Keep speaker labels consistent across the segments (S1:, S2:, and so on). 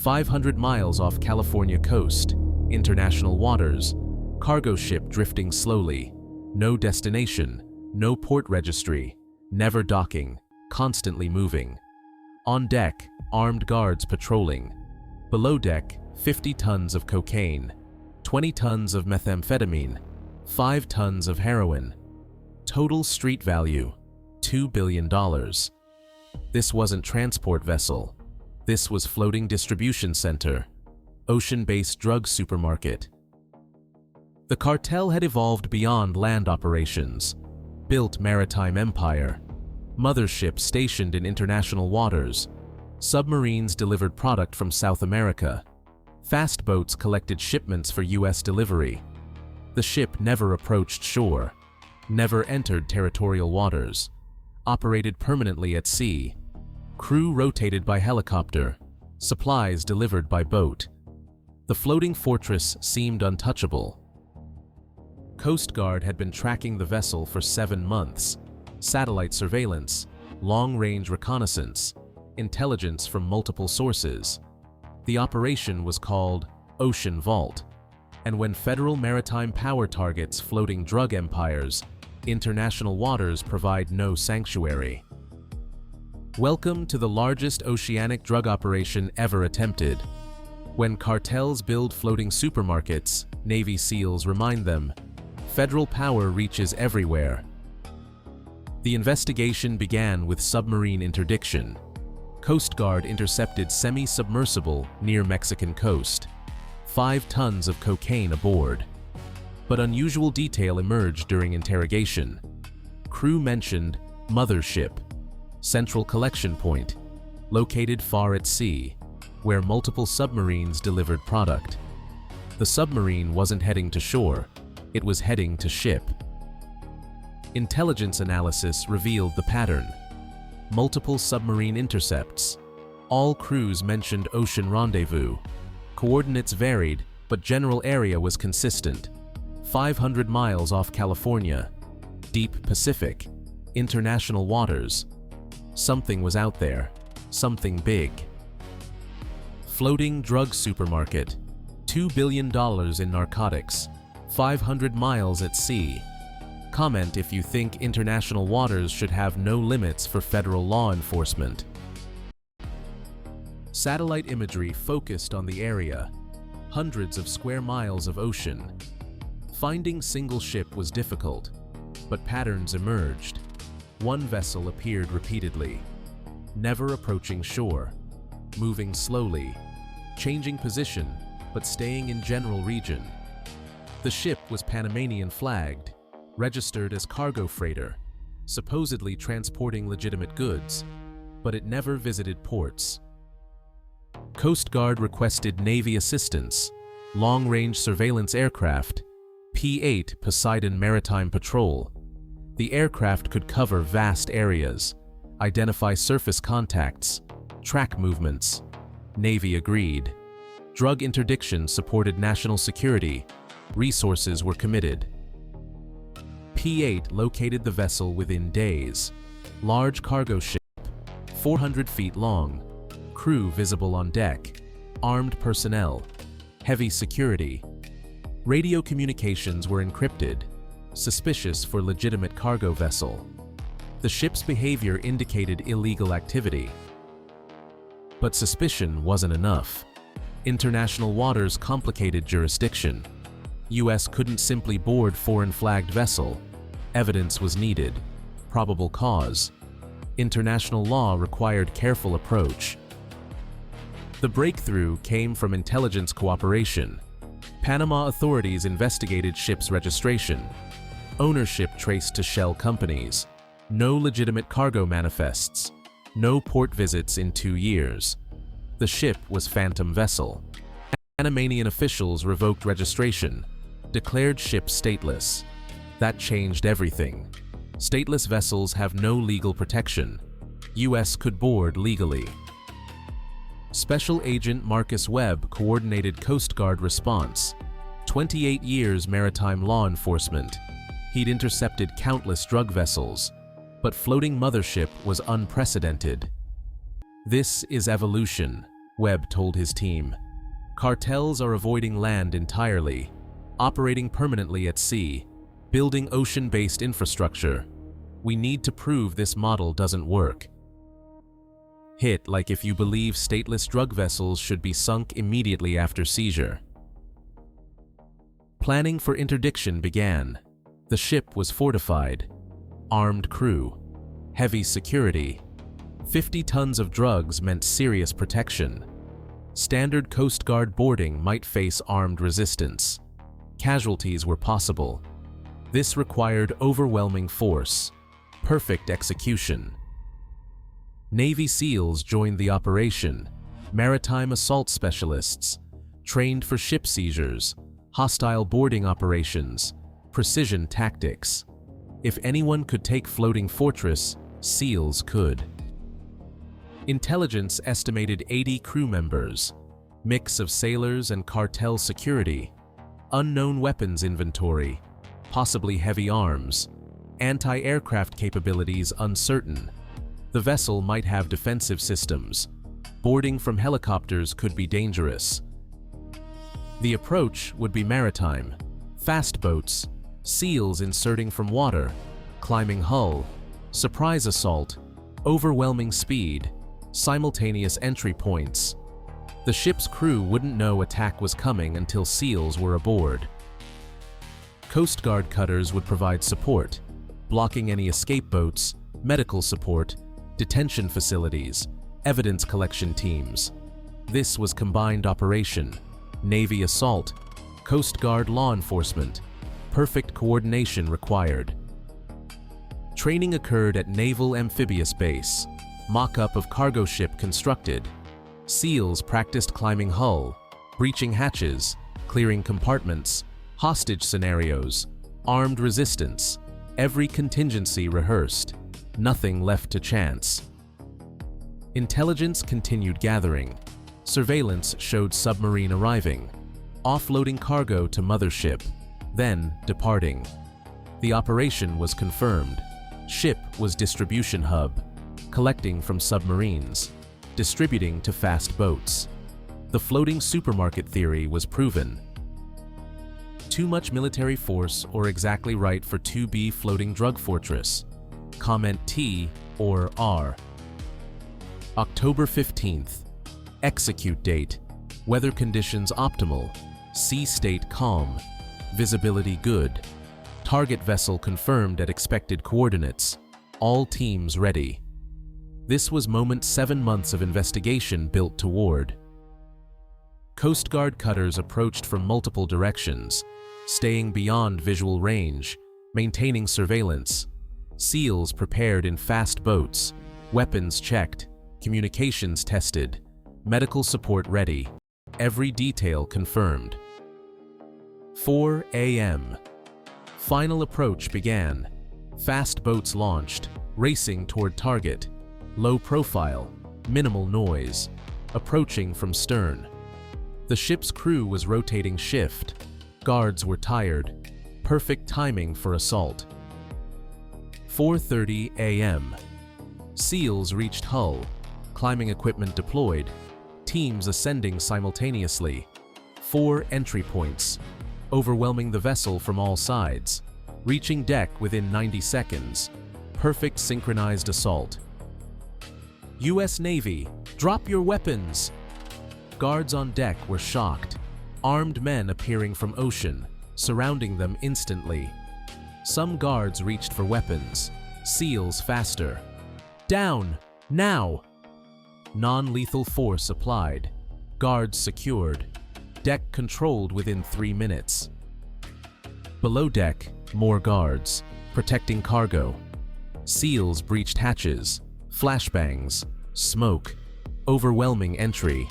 S1: 500 miles off California coast, international waters, cargo ship drifting slowly, no destination, no port registry, never docking, constantly moving. On deck, armed guards patrolling. Below deck, 50 tons of cocaine, 20 tons of methamphetamine, 5 tons of heroin. Total street value, $2 billion. This wasn't transport vessel. This was floating distribution center, ocean-based drug supermarket. The cartel had evolved beyond land operations, built maritime empire, mothership stationed in international waters, submarines delivered product from South America, fast boats collected shipments for US delivery. The ship never approached shore, never entered territorial waters, operated permanently at sea, crew rotated by helicopter, supplies delivered by boat. The floating fortress seemed untouchable. Coast Guard had been tracking the vessel for 7 months. Satellite surveillance, long-range reconnaissance, intelligence from multiple sources. The operation was called Ocean Vault, and when federal maritime power targets floating drug empires, international waters provide no sanctuary. Welcome to the largest oceanic drug operation ever attempted. When cartels build floating supermarkets, Navy SEALs remind them, federal power reaches everywhere. The investigation began with submarine interdiction. Coast Guard intercepted semi-submersible near Mexican coast. 5 tons of cocaine aboard. But unusual detail emerged during interrogation. Crew mentioned mothership, central collection point, located far at sea, where multiple submarines delivered product. The submarine wasn't heading to shore, it was heading to ship. Intelligence analysis revealed the pattern. Multiple submarine intercepts. All crews mentioned ocean rendezvous. Coordinates varied, but general area was consistent. 500 miles off California. Deep Pacific. International waters. Something was out there. Something big. Floating drug supermarket. $2 billion in narcotics. 500 miles at sea. Comment if you think international waters should have no limits for federal law enforcement. Satellite imagery focused on the area. Hundreds of square miles of ocean. Finding single ship was difficult, but patterns emerged. One vessel appeared repeatedly, never approaching shore, moving slowly, changing position, but staying in general region. The ship was Panamanian flagged, registered as cargo freighter, supposedly transporting legitimate goods, but it never visited ports. Coast Guard requested Navy assistance, long-range surveillance aircraft, P-8 Poseidon Maritime Patrol. The aircraft could cover vast areas, identify surface contacts, track movements. Navy agreed. Drug interdiction supported national security. Resources were committed. P-8 located the vessel within days. Large cargo ship, 400 feet long. Crew visible on deck. Armed personnel. Heavy security. Radio communications were encrypted. Suspicious for legitimate cargo vessel. The ship's behavior indicated illegal activity. But suspicion wasn't enough. International waters complicated jurisdiction. US couldn't simply board foreign-flagged vessel. Evidence was needed. Probable cause. International law required careful approach. The breakthrough came from intelligence cooperation. Panama authorities investigated ship's registration. Ownership traced to shell companies. No legitimate cargo manifests. No port visits in 2 years. The ship was phantom vessel. Panamanian officials revoked registration, declared ship stateless. That changed everything. Stateless vessels have no legal protection. US could board legally. Special Agent Marcus Webb coordinated Coast Guard response. 28 years maritime law enforcement. He'd intercepted countless drug vessels, but floating mothership was unprecedented. This is evolution. Webb told his team. Cartels are avoiding land entirely, operating permanently at sea, building ocean-based infrastructure. We need to prove this model doesn't work. Hit like if you believe stateless drug vessels should be sunk immediately after seizure. Planning for interdiction began. The ship was fortified. Armed crew. Heavy security. 50 tons of drugs meant serious protection. Standard Coast Guard boarding might face armed resistance. Casualties were possible. This required overwhelming force. Perfect execution. Navy SEALs joined the operation. Maritime assault specialists, trained for ship seizures, hostile boarding operations, precision tactics. If anyone could take floating fortress, SEALs could. Intelligence estimated 80 crew members, mix of sailors and cartel security, unknown weapons inventory, possibly heavy arms, anti-aircraft capabilities uncertain. The vessel might have defensive systems. Boarding from helicopters could be dangerous. The approach would be maritime, fast boats, SEALs inserting from water, climbing hull, surprise assault, overwhelming speed, simultaneous entry points. The ship's crew wouldn't know attack was coming until SEALs were aboard. Coast Guard cutters would provide support, blocking any escape boats, medical support, detention facilities, evidence collection teams. This was combined operation, Navy assault, Coast Guard law enforcement, perfect coordination required. Training occurred at Naval Amphibious Base, mock-up of cargo ship constructed. SEALs practiced climbing hull, breaching hatches, clearing compartments, hostage scenarios, armed resistance, every contingency rehearsed. Nothing left to chance. Intelligence continued gathering. Surveillance showed submarine arriving, offloading cargo to mothership, then departing. The operation was confirmed. Ship was distribution hub, collecting from submarines, distributing to fast boats. The floating supermarket theory was proven. Too much military force or exactly right for 2B floating drug fortress. Comment T or R. October 15th. Execute date. Weather conditions optimal. Sea state calm. Visibility good. Target vessel confirmed at expected coordinates. All teams ready. This was moment 7 months of investigation built toward. Coast Guard cutters approached from multiple directions, staying beyond visual range, maintaining surveillance. SEALs prepared in fast boats, weapons checked, communications tested, medical support ready, every detail confirmed. 4 a.m. Final approach began. Fast boats launched, racing toward target. Low profile, minimal noise, approaching from stern. The ship's crew was rotating shift. Guards were tired. Perfect timing for assault. 4:30 a.m. SEALs reached hull. Climbing equipment deployed. Teams ascending simultaneously. 4 entry points. Overwhelming the vessel from all sides. Reaching deck within 90 seconds. Perfect synchronized assault. U.S. Navy, drop your weapons! Guards on deck were shocked. Armed men appearing from ocean, surrounding them instantly. Some guards reached for weapons. SEALs faster. Down! Now! Non-lethal force applied. Guards secured. Deck controlled within 3 minutes. Below deck, more guards, protecting cargo. SEALs breached hatches. Flashbangs. Smoke. Overwhelming entry.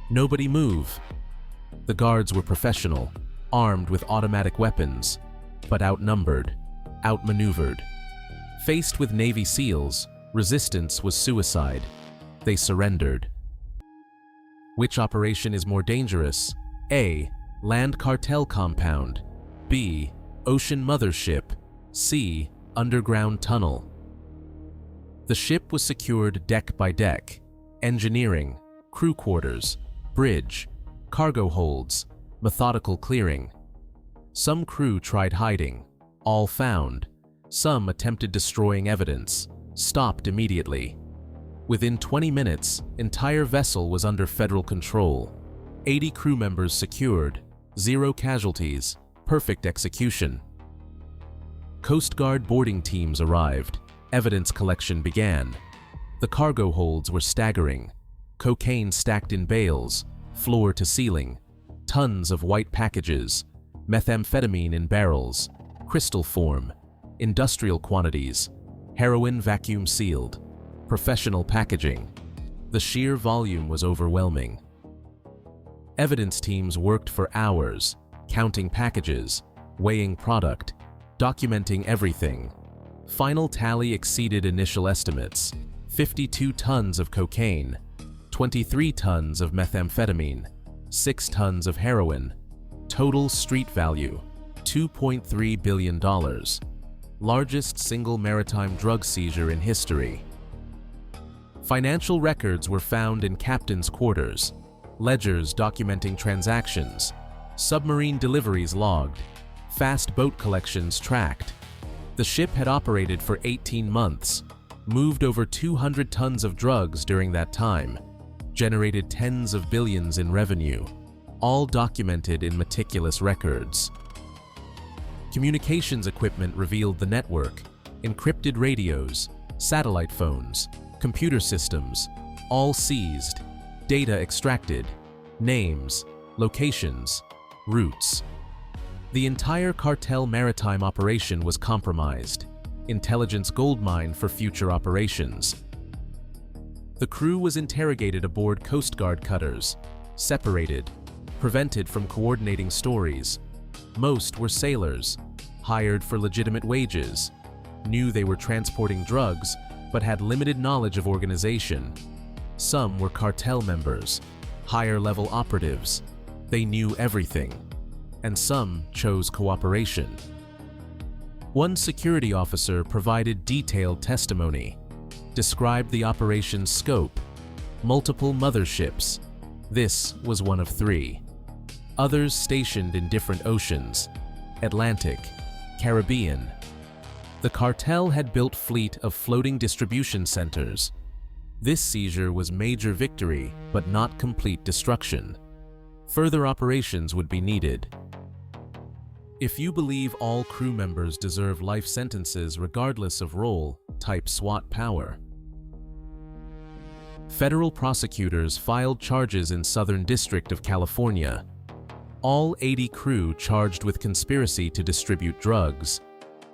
S1: Nobody move. The guards were professional, armed with automatic weapons, but outnumbered, outmaneuvered. Faced with Navy SEALs, resistance was suicide. They surrendered. Which operation is more dangerous? A. Land cartel compound. B. Ocean mothership. C. Underground tunnel. The ship was secured deck by deck. Engineering, crew quarters, bridge, cargo holds, methodical clearing. Some crew tried hiding, all found. Some attempted destroying evidence, stopped immediately. Within 20 minutes, entire vessel was under federal control. 80 crew members secured, 0 casualties, perfect execution. Coast Guard boarding teams arrived. Evidence collection began. The cargo holds were staggering. Cocaine stacked in bales, floor to ceiling. Tons of white packages. Methamphetamine in barrels. Crystal form. Industrial quantities. Heroin vacuum sealed. Professional packaging. The sheer volume was overwhelming. Evidence teams worked for hours, counting packages, weighing product, documenting everything. Final tally exceeded initial estimates: 52 tons of cocaine, 23 tons of methamphetamine, 6 tons of heroin. Total street value, $2.3 billion. Largest single maritime drug seizure in history. Financial records were found in captain's quarters, ledgers documenting transactions, submarine deliveries logged, fast boat collections tracked. The ship had operated for 18 months, moved over 200 tons of drugs during that time, generated tens of billions in revenue, all documented in meticulous records. Communications equipment revealed the network: encrypted radios, satellite phones, computer systems, all seized, data extracted, names, locations, routes. The entire cartel maritime operation was compromised, intelligence goldmine for future operations. The crew was interrogated aboard Coast Guard cutters, separated, prevented from coordinating stories. Most were sailors, hired for legitimate wages, knew they were transporting drugs, but had limited knowledge of organization. Some were cartel members, higher-level operatives. They knew everything. And some chose cooperation. One security officer provided detailed testimony, described the operation's scope: multiple motherships. This was one of 3. Others stationed in different oceans: Atlantic, Caribbean. The cartel had built fleet of floating distribution centers. This seizure was major victory, but not complete destruction. Further operations would be needed. If you believe all crew members deserve life sentences regardless of role, type SWAT power. Federal prosecutors filed charges in Southern District of California. All 80 crew charged with conspiracy to distribute drugs,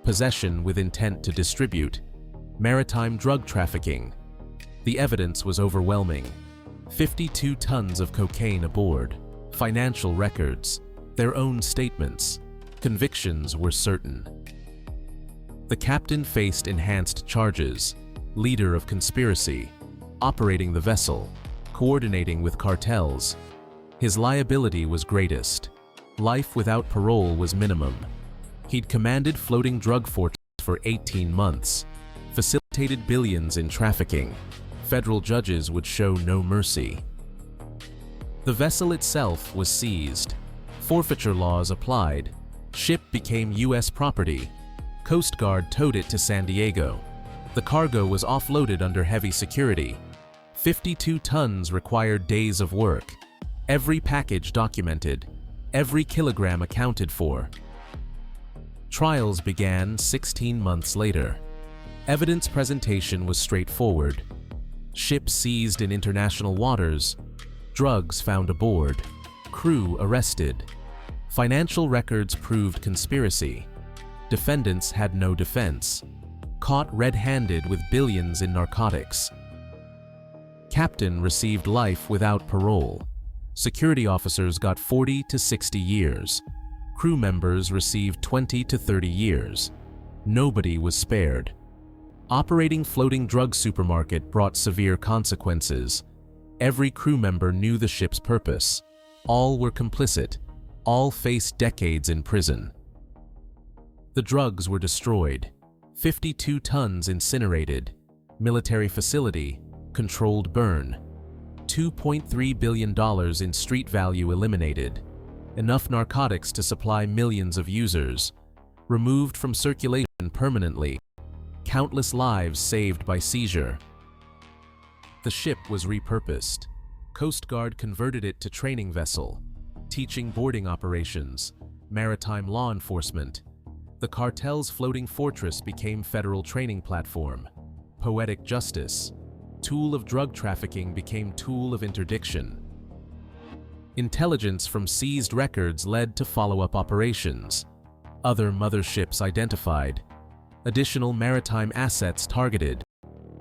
S1: possession with intent to distribute, maritime drug trafficking. The evidence was overwhelming. 52 tons of cocaine aboard, financial records, their own statements. Convictions were certain. The captain faced enhanced charges: leader of conspiracy, operating the vessel, coordinating with cartels. His liability was greatest. Life without parole was minimum. He'd commanded floating drug fortress for 18 months, facilitated billions in trafficking. Federal judges would show no mercy. The vessel itself was seized. Forfeiture laws applied. Ship became U.S. property. Coast Guard towed it to San Diego. The cargo was offloaded under heavy security. 52 tons required days of work. Every package documented. Every kilogram accounted for. Trials began 16 months later. Evidence presentation was straightforward. Ship seized in international waters. Drugs found aboard. Crew arrested. Financial records proved conspiracy. Defendants had no defense. Caught red-handed with billions in narcotics. Captain received life without parole. Security officers got 40 to 60 years. Crew members received 20 to 30 years. Nobody was spared. Operating floating drug supermarket brought severe consequences. Every crew member knew the ship's purpose. All were complicit. All faced decades in prison. The drugs were destroyed. 52 tons incinerated. Military facility, controlled burn. $2.3 billion in street value eliminated, enough narcotics to supply millions of users, removed from circulation permanently, countless lives saved by seizure. The ship was repurposed. Coast Guard converted it to training vessel, teaching boarding operations, maritime law enforcement. The cartel's floating fortress became federal training platform. Poetic justice, tool of drug trafficking, became tool of interdiction. Intelligence from seized records led to follow-up operations. Other motherships identified. Additional maritime assets targeted.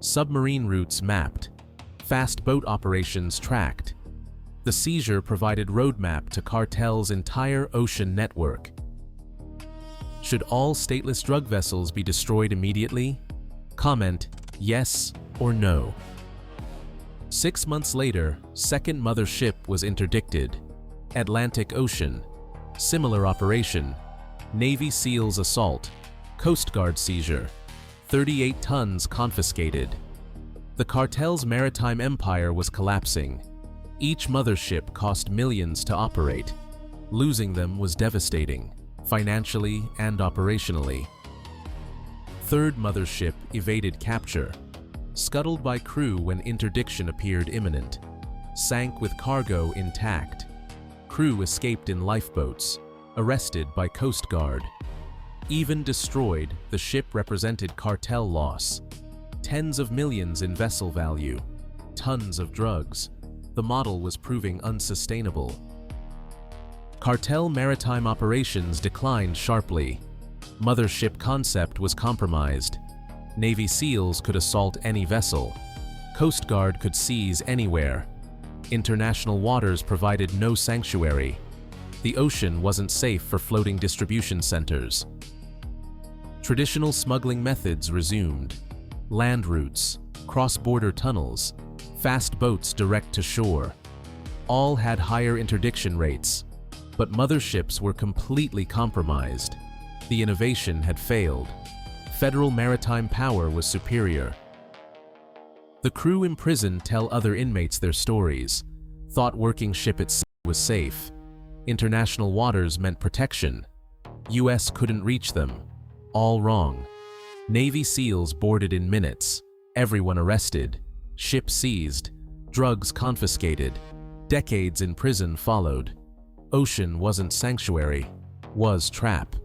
S1: Submarine routes mapped. Fast boat operations tracked. The seizure provided roadmap to cartel's entire ocean network. Should all stateless drug vessels be destroyed immediately? Comment yes or no. 6 months later, second mothership was interdicted. Atlantic Ocean. Similar operation. Navy SEALs assault. Coast Guard seizure. 38 tons confiscated. The cartel's maritime empire was collapsing. Each mothership cost millions to operate. Losing them was devastating, financially and operationally. Third mothership evaded capture. Scuttled by crew when interdiction appeared imminent. Sank with cargo intact. Crew escaped in lifeboats, arrested by Coast Guard. Even destroyed, the ship represented cartel loss. Tens of millions in vessel value. Tons of drugs. The model was proving unsustainable. Cartel maritime operations declined sharply. Mothership concept was compromised. Navy SEALs could assault any vessel. Coast Guard could seize anywhere. International waters provided no sanctuary. The ocean wasn't safe for floating distribution centers. Traditional smuggling methods resumed. Land routes, cross-border tunnels, fast boats direct to shore. All had higher interdiction rates, but motherships were completely compromised. The innovation had failed. Federal maritime power was superior. The crew imprisoned tell other inmates their stories. Thought working ship at sea was safe. International waters meant protection. US couldn't reach them. All wrong. Navy SEALs boarded in minutes. Everyone arrested. Ship seized. Drugs confiscated. Decades in prison followed. Ocean wasn't sanctuary, was trap.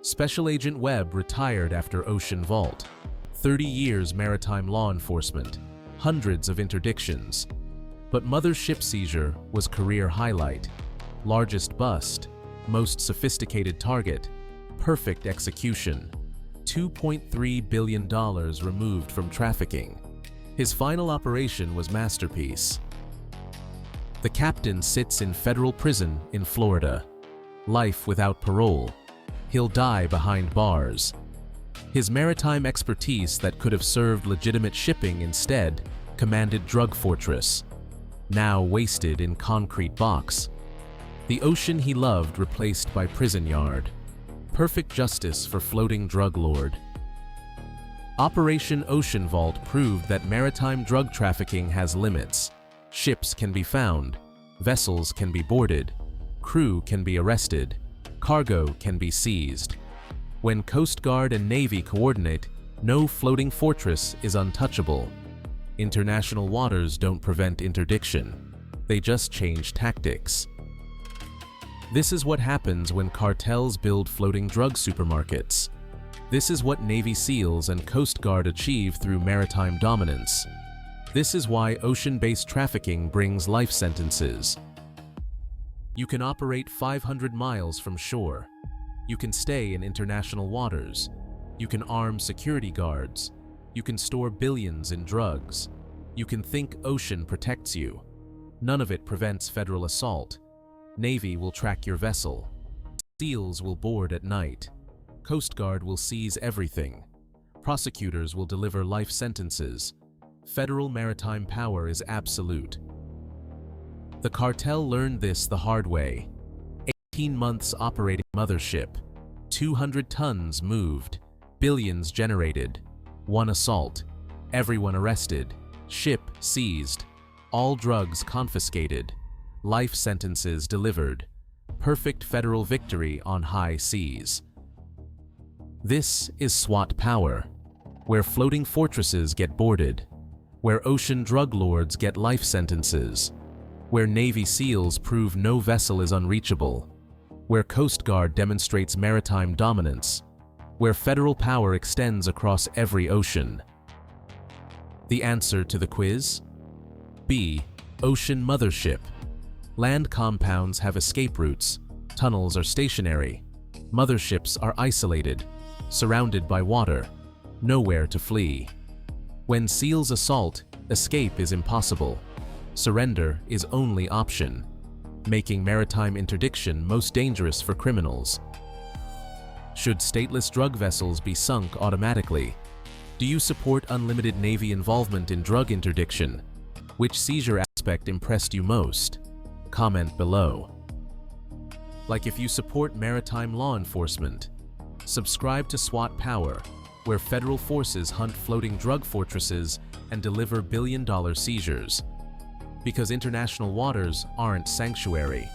S1: Special Agent Webb retired after Ocean Vault. 30 years maritime law enforcement. Hundreds of interdictions. But mothership seizure was career highlight. Largest bust. Most sophisticated target. Perfect execution. $2.3 billion removed from trafficking. His final operation was masterpiece. The captain sits in federal prison in Florida. Life without parole. He'll die behind bars. His maritime expertise that could have served legitimate shipping instead commanded drug fortress. Now wasted in concrete box. The ocean he loved replaced by prison yard. Perfect justice for floating drug lord. Operation Ocean Vault proved that maritime drug trafficking has limits. Ships can be found, vessels can be boarded, crew can be arrested, cargo can be seized. When Coast Guard and Navy coordinate, no floating fortress is untouchable. International waters don't prevent interdiction. They just change tactics. This is what happens when cartels build floating drug supermarkets. This is what Navy SEALs and Coast Guard achieve through maritime dominance. This is why ocean-based trafficking brings life sentences. You can operate 500 miles from shore. You can stay in international waters. You can arm security guards. You can store billions in drugs. You can think ocean protects you. None of it prevents federal assault. Navy will track your vessel. SEALs will board at night. Coast Guard will seize everything. Prosecutors will deliver life sentences. Federal maritime power is absolute. The cartel learned this the hard way. 18 months operating mothership. 200 tons moved. Billions generated. One assault. Everyone arrested. Ship seized. All drugs confiscated. Life sentences delivered. Perfect federal victory on high seas. This is SWAT power, where floating fortresses get boarded, where ocean drug lords get life sentences, where Navy SEALs prove no vessel is unreachable, where Coast Guard demonstrates maritime dominance, where federal power extends across every ocean. The answer to the quiz? B. Ocean mothership. Land compounds have escape routes. Tunnels are stationary. Motherships are isolated, surrounded by water, nowhere to flee. When SEALs assault, escape is impossible. Surrender is only option, making maritime interdiction most dangerous for criminals. Should stateless drug vessels be sunk automatically? Do you support unlimited Navy involvement in drug interdiction? Which seizure aspect impressed you most? Comment below. Like if you support maritime law enforcement. Subscribe to SWAT Power, where federal forces hunt floating drug fortresses and deliver billion-dollar seizures. Because international waters aren't sanctuary.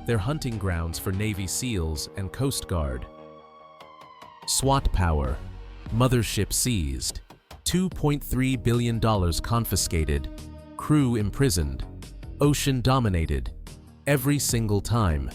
S1: They're hunting grounds for Navy SEALs and Coast Guard. SWAT Power. Mothership seized. $2.3 billion confiscated. Crew imprisoned. Ocean dominated. Every single time.